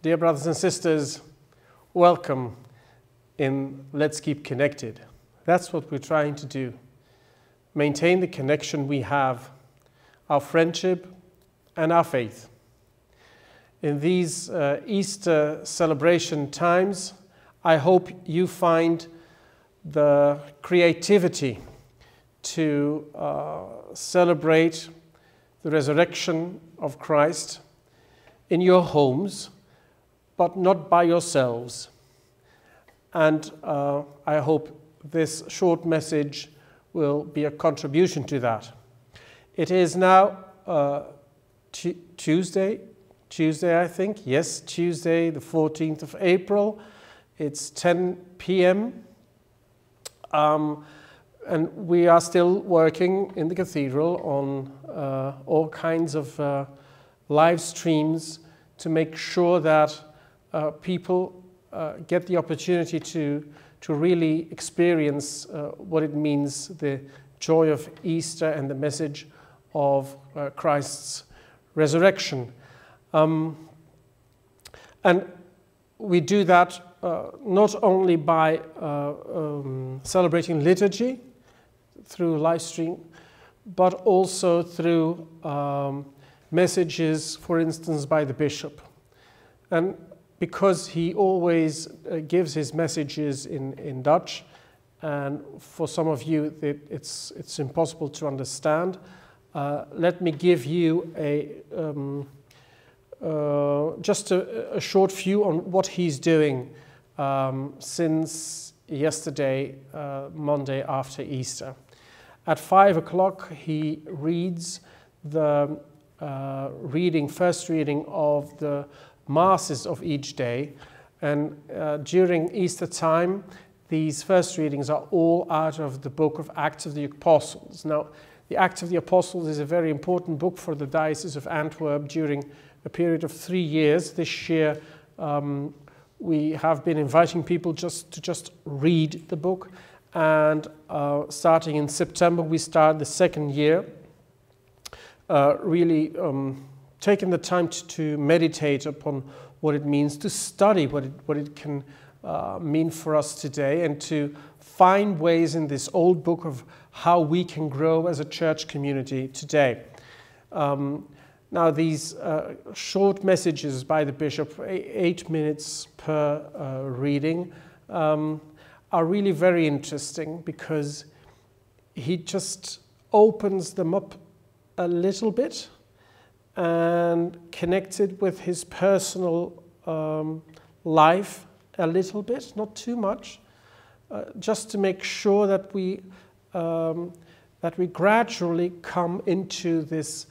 Dear brothers and sisters, welcome in Let's Keep Connected. That's what we're trying to do. Maintain the connection we have, our friendship and our faith. In these Easter celebration times, I hope you find the creativity to celebrate the resurrection of Christ in your homes, but not by yourselves. And I hope this short message will be a contribution to that. It is now Tuesday I think, yes, Tuesday the 14th of April. It's 10 p.m. And we are still working in the cathedral on all kinds of live streams to make sure that people get the opportunity to really experience what it means, the joy of Easter and the message of Christ's resurrection. And we do that not only by celebrating liturgy through live stream, but also through messages, for instance, by the bishop. And because he always gives his messages in Dutch, and for some of you it's impossible to understand, let me give you just a short view on what he's doing since yesterday, Monday after Easter. At 5 o'clock he reads the first reading of the Masses of each day, and during Easter time these first readings are all out of the book of Acts of the Apostles. Now, the Acts of the Apostles is a very important book for the Diocese of Antwerp during a period of 3 years. This year we have been inviting people to read the book, and starting in September we start the second year, really taking the time to meditate upon what it means to study, what it can mean for us today, and to find ways in this old book of how we can grow as a church community today. Now these short messages by the bishop, 8 minutes per reading, are really very interesting because he just opens them up a little bit and connects it with his personal life a little bit, not too much, just to make sure that we gradually come into this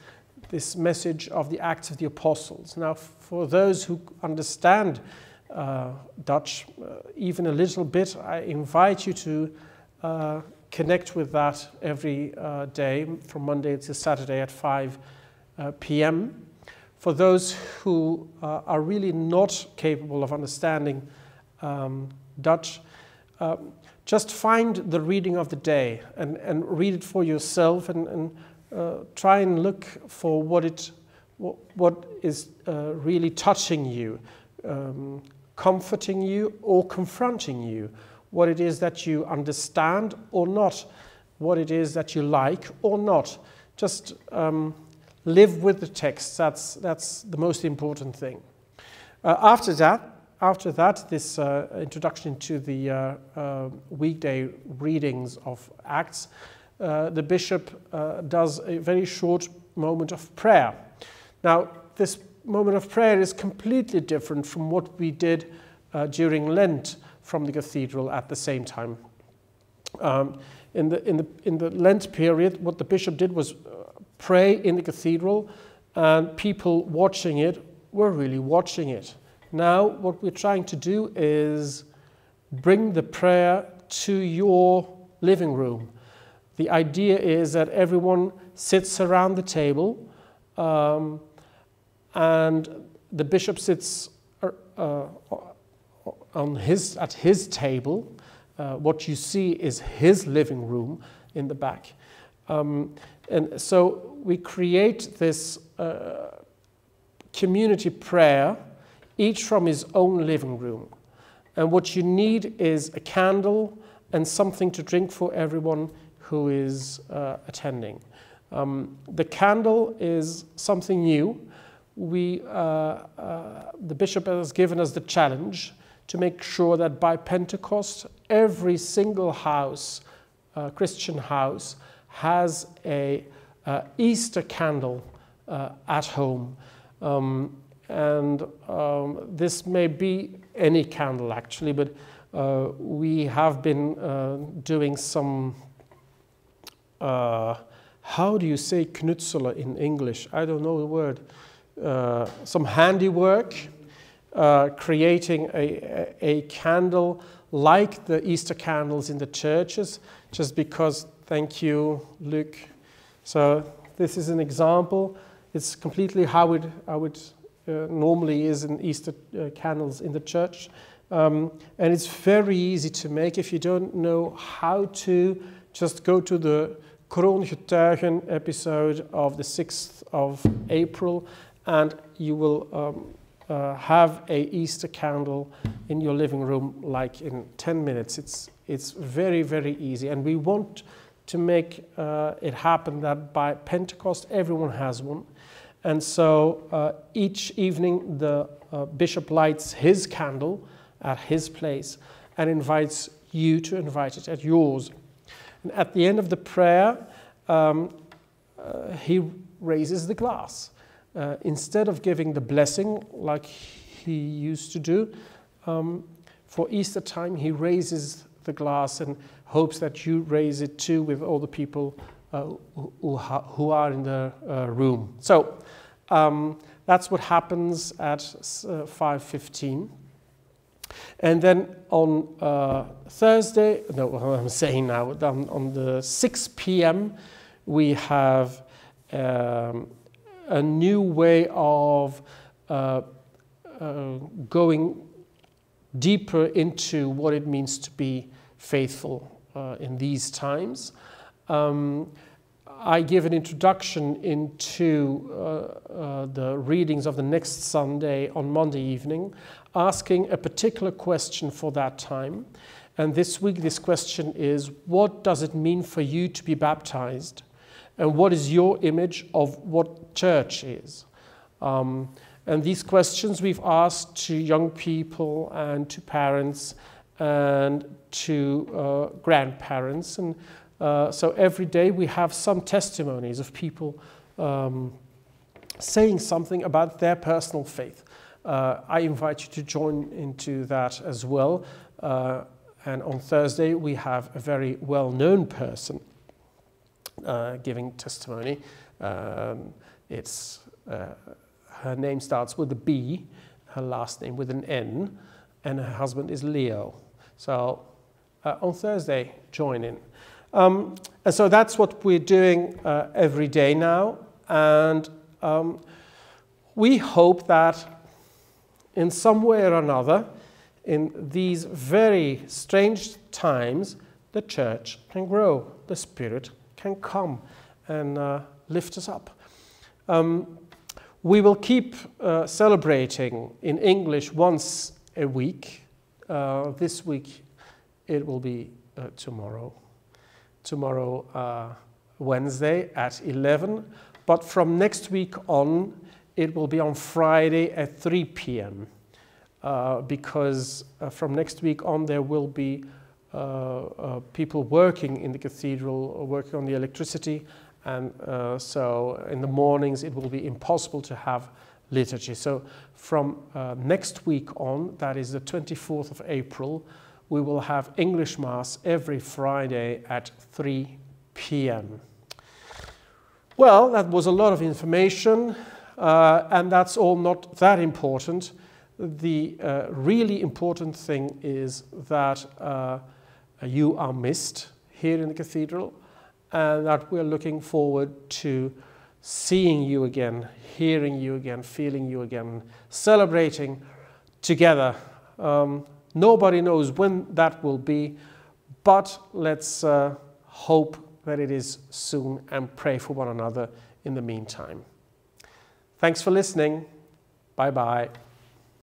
message of the Acts of the Apostles. Now, for those who understand Dutch even a little bit, I invite you to connect with that every day from Monday to Saturday at 5 p.m. For those who are really not capable of understanding Dutch, just find the reading of the day and read it for yourself, and try and look for what is really touching you, comforting you or confronting you, what it is that you understand or not, what it is that you like or not. Just live with the text. That's the most important thing. After that, this introduction to the weekday readings of Acts, the bishop does a very short moment of prayer. Now, this moment of prayer is completely different from what we did during Lent from the cathedral at the same time. In the Lent period, what the bishop did was pray in the cathedral, and people watching it were really watching it. Now, what we're trying to do is bring the prayer to your living room. The idea is that everyone sits around the table, and the bishop sits at his table. What you see is his living room in the back. And so we create this community prayer each from his own living room. And what you need is a candle and something to drink for everyone who is attending. The candle is something new. The bishop has given us the challenge to make sure that by Pentecost, every single house, Christian house, has a Easter candle at home. This may be any candle actually, but we have been doing some, how do you say knutselen in English? I don't know the word. Some handiwork, creating a candle like the Easter candles in the churches, just because, thank you, Luc. So this is an example. It's completely how it normally is in Easter candles in the church. And it's very easy to make. If you don't know how to, just go to the Kroongetuigen episode of the 6th of April, and you will have a Easter candle in your living room like in 10 minutes. It's very, very easy. And we want to make it happen that by Pentecost everyone has one. And so each evening the bishop lights his candle at his place and invites you to invite it at yours. And at the end of the prayer, he raises the glass. Instead of giving the blessing like he used to do, for Easter time he raises the glass and hopes that you raise it too with all the people who are in the room. So that's what happens at 5:15. And then on Thursday, no, what I'm saying now, on the 6 p.m. we have a new way of going deeper into what it means to be faithful in these times. I give an introduction into the readings of the next Sunday on Monday evening, asking a particular question for that time. And this week, this question is, what does it mean for you to be baptized? And what is your image of what church is? And these questions we've asked to young people and to parents and to grandparents. And so every day we have some testimonies of people saying something about their personal faith. I invite you to join into that as well. And on Thursday we have a very well-known person giving testimony. Her name starts with a B, her last name with an N, and her husband is Leo. So on Thursday, join in. And so that's what we're doing every day now. And we hope that in some way or another, in these very strange times, the church can grow, the Spirit can come and lift us up. We will keep celebrating in English once a week. This week it will be tomorrow, Wednesday at 11. But from next week on, it will be on Friday at 3 p.m. Because from next week on there will be people working in the cathedral, working on the electricity, and so in the mornings it will be impossible to have liturgy. So from next week on, that is the 24th of April, we will have English Mass every Friday at 3 p.m. Well, that was a lot of information, and that's all not that important. The really important thing is that you are missed here in the cathedral, and that we're looking forward to seeing you again, hearing you again, feeling you again, celebrating together. Nobody knows when that will be, but let's hope that it is soon and pray for one another in the meantime. Thanks for listening. Bye-bye.